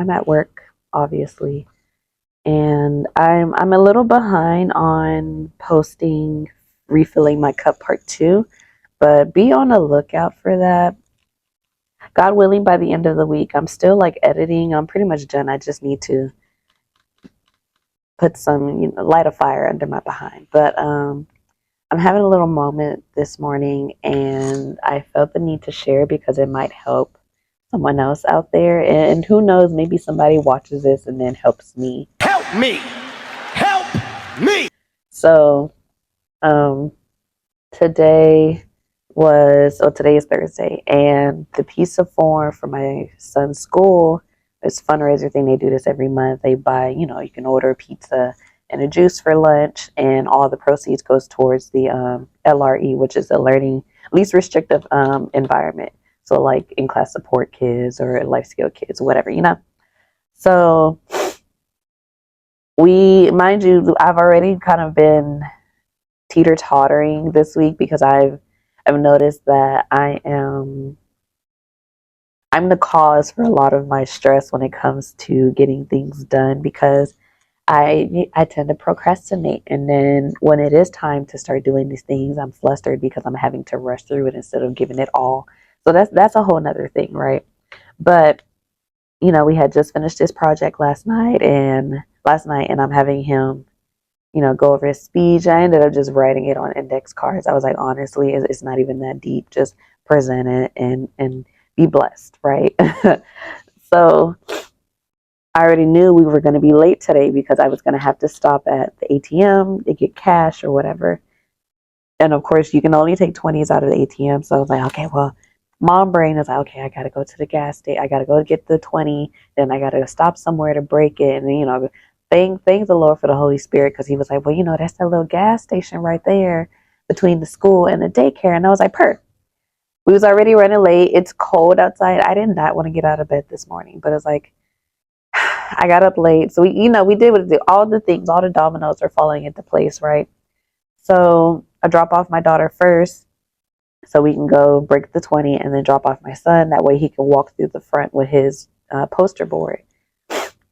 I'm at work, obviously, and I'm a little behind on posting refilling my cup part two, but be on the lookout for that. God willing, by the end of the week, I'm still like editing. I'm pretty much done. I just need to put some, light a fire under my behind. But I'm having a little moment this morning, and I felt the need to share because it might help someone else out there. And who knows, maybe somebody watches this and then helps me. Help me! Help me! So, um, today is Thursday, and the piece of form for my son's school, this fundraiser thing, they do this every month. They buy, you can order a pizza and a juice for lunch, and all the proceeds goes towards the LRE, which is the least restrictive environment. So like in class support kids or life skill kids, whatever. So mind you, I've already kind of been teeter-tottering this week because I've noticed that I'm the cause for a lot of my stress when it comes to getting things done because I tend to procrastinate, and then when it is time to start doing these things, I'm flustered because I'm having to rush through it instead of giving it all. So that's a whole nother thing, right? But we had just finished this project last night, and I'm having him go over his speech. I ended up just writing it on index cards. I was like, honestly, it's not even that deep. Just present it and be blessed, right? So I already knew we were going to be late today because I was going to have to stop at the ATM to get cash or whatever. And of course, you can only take 20s out of the ATM. So I was like, okay, well, mom brain is like, okay, I got to go to the gas station. I got to go get the 20. Then I got to stop somewhere to break it. And, thank the Lord for the Holy Spirit, because he was like, well, that's that little gas station right there between the school and the daycare. And I was like, we was already running late. It's cold outside. I did not want to get out of bed this morning, but it's like, I got up late. So we did all the things, all the dominoes are falling into place, right? So I drop off my daughter first so we can go break the 20 and then drop off my son. That way he can walk through the front with his poster board.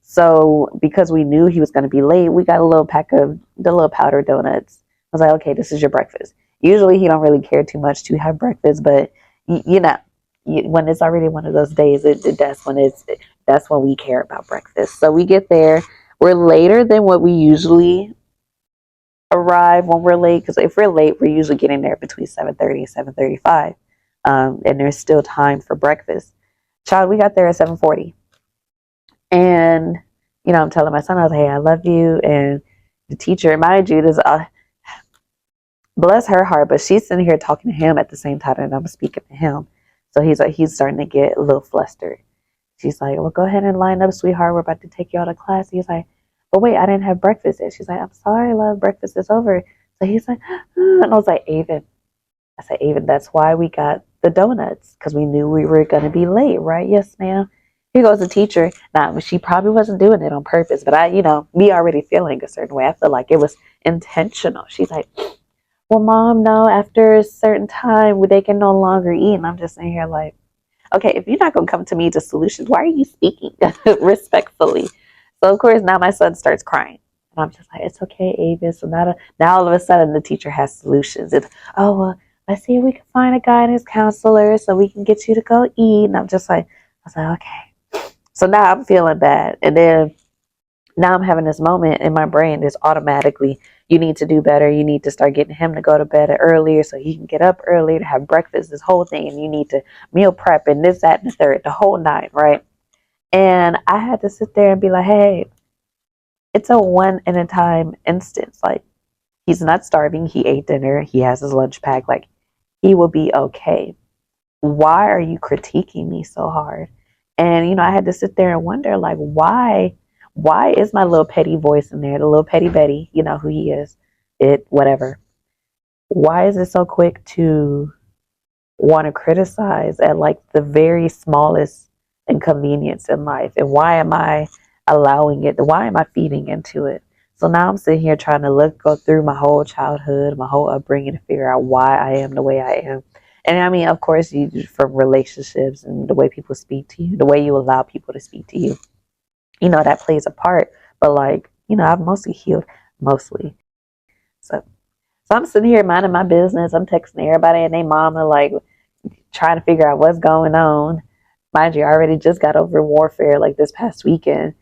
So because we knew he was going to be late, we got a little pack of the little powder donuts. I was like, okay, this is your breakfast. Usually he don't really care too much to have breakfast, but when it's already one of those days, that's when we care about breakfast. So we get there. We're later than what we usually arrive when we're late, because if we're late, we're usually getting there between 7:30 and 7:35, and there's still time for breakfast. Child, we got there at 7:40, and I'm telling my son, I was like, hey, I love you. And the teacher, mind you, this bless her heart, but she's sitting here talking to him at the same time and I'm speaking to him. So he's starting to get a little flustered. She's like, well, go ahead and line up, sweetheart. We're about to take you out of class. He's like, but wait, I didn't have breakfast yet. She's like, I'm sorry, love, breakfast is over. So he's like, and I was like, Avon, that's why we got the donuts, because we knew we were going to be late, right? Yes, ma'am. Here goes the teacher. Now, she probably wasn't doing it on purpose, but me already feeling a certain way. I feel like it was intentional. She's like, well, mom, no, after a certain time, they can no longer eat. And I'm just sitting here like, okay, if you're not going to come to me to solutions, why are you speaking respectfully? So, of course, now my son starts crying. And I'm just like, it's okay, Avis. So now all of a sudden the teacher has solutions. It's, oh, well, let's see if we can find a guidance counselor so we can get you to go eat. And I'm just like, I was like, okay. So now I'm feeling bad. And then now I'm having this moment in my brain that's automatically, you need to do better. You need to start getting him to go to bed earlier so he can get up earlier to have breakfast, this whole thing. And you need to meal prep and this, that, and the third, the whole nine, right? And I had to sit there and be like, hey, it's a one in a time instance. Like, he's not starving. He ate dinner. He has his lunch pack. Like, he will be okay. Why are you critiquing me so hard? And, I had to sit there and wonder, like, why is my little petty voice in there, the little petty Betty, you know who he is, whatever. Why is it so quick to want to criticize at like the very smallest inconvenience in life? And why am I allowing it? Why am I feeding into it? So now I'm sitting here trying to go through my whole childhood, my whole upbringing, to figure out why I am the way I am. And I mean, of course, from relationships and the way people speak to you, the way you allow people to speak to you. that plays a part. But like, I've mostly healed, mostly. So I'm sitting here minding my business. I'm texting everybody and their mama, like trying to figure out what's going on. Mind you, I already just got over warfare like this past weekend.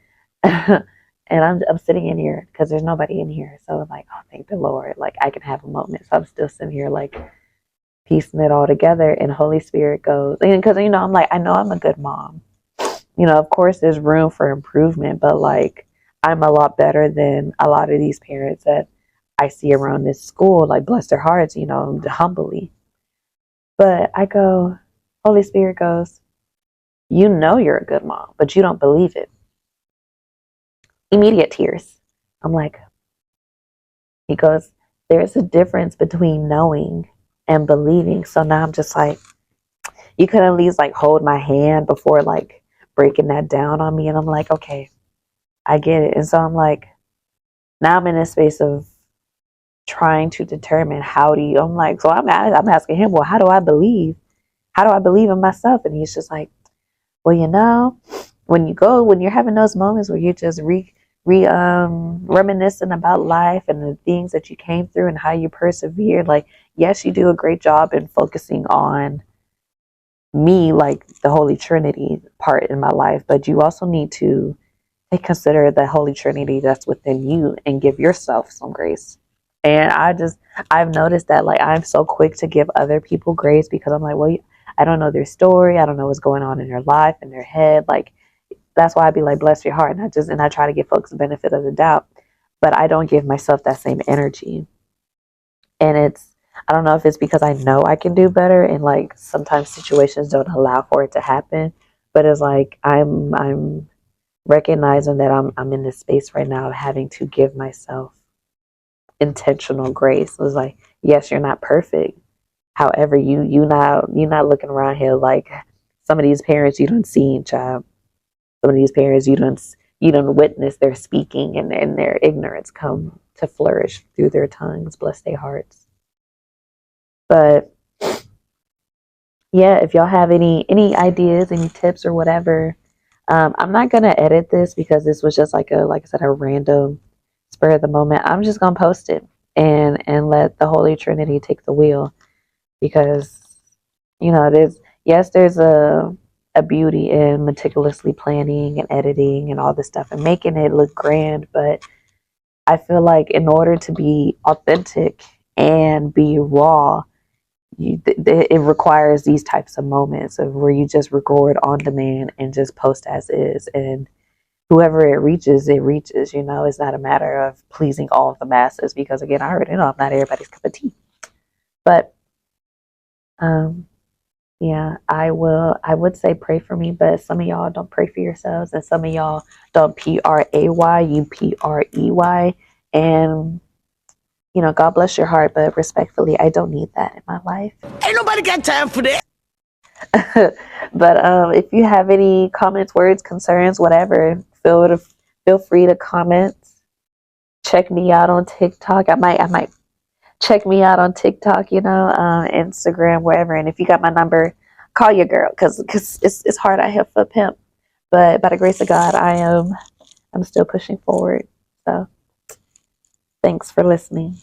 And I'm sitting in here because there's nobody in here. So I'm like, oh, thank the Lord. Like I can have a moment. So I'm still sitting here like piecing it all together. And Holy Spirit goes, and because, I'm like, I know I'm a good mom. Of course there's room for improvement, but like I'm a lot better than a lot of these parents that I see around this school, like bless their hearts, humbly. But I go, Holy Spirit goes, you're a good mom, but you don't believe it. Immediate tears. I'm like, he goes, there's a difference between knowing and believing. So now I'm just like, you could at least like hold my hand before like breaking that down on me. And I'm like, okay, I get it. And so I'm like, now I'm in a space of trying to determine I'm like, so I'm asking him, well, how do I believe? How do I believe in myself? And he's just like, well, when you're having those moments where you just reminiscing about life and the things that you came through and how you persevered, like, yes, you do a great job in focusing on me, like the Holy Trinity part in my life, but you also need to consider the Holy Trinity that's within you and give yourself some grace. And I've noticed that like I'm so quick to give other people grace because I'm like, well, I don't know their story. I don't know what's going on in their life, in their head. Like, that's why I'd be like, bless your heart. And I try to give folks the benefit of the doubt, but I don't give myself that same energy. And I don't know if it's because I know I can do better and like sometimes situations don't allow for it to happen, but it's like I'm recognizing that I'm in this space right now of having to give myself intentional grace. It was like, yes, you're not perfect. However, you not looking around here like some of these parents you don't see, child. Some of these parents you don't witness their speaking and their ignorance come to flourish through their tongues. Bless their hearts. But yeah, if y'all have any ideas, any tips or whatever, I'm not gonna edit this because this was just like I said, a random spur of the moment. I'm just gonna post it and let the Holy Trinity take the wheel because there's a beauty in meticulously planning and editing and all this stuff and making it look grand, but I feel like in order to be authentic and be raw, it requires these types of moments of where you just record on demand and just post as is, and whoever it reaches, it reaches. It's not a matter of pleasing all of the masses because again, I already know I'm not everybody's cup of tea. But um, yeah, I would say pray for me, but some of y'all don't pray for yourselves, and some of y'all don't pray, you prey, and God bless your heart, but respectfully, I don't need that in my life. Ain't nobody got time for that. But if you have any comments, words, concerns, whatever, feel free to comment. Check me out on TikTok. I might check me out on TikTok, Instagram, wherever. And if you got my number, call your girl because it's hard out here for a pimp. But by the grace of God, I'm still pushing forward. So thanks for listening.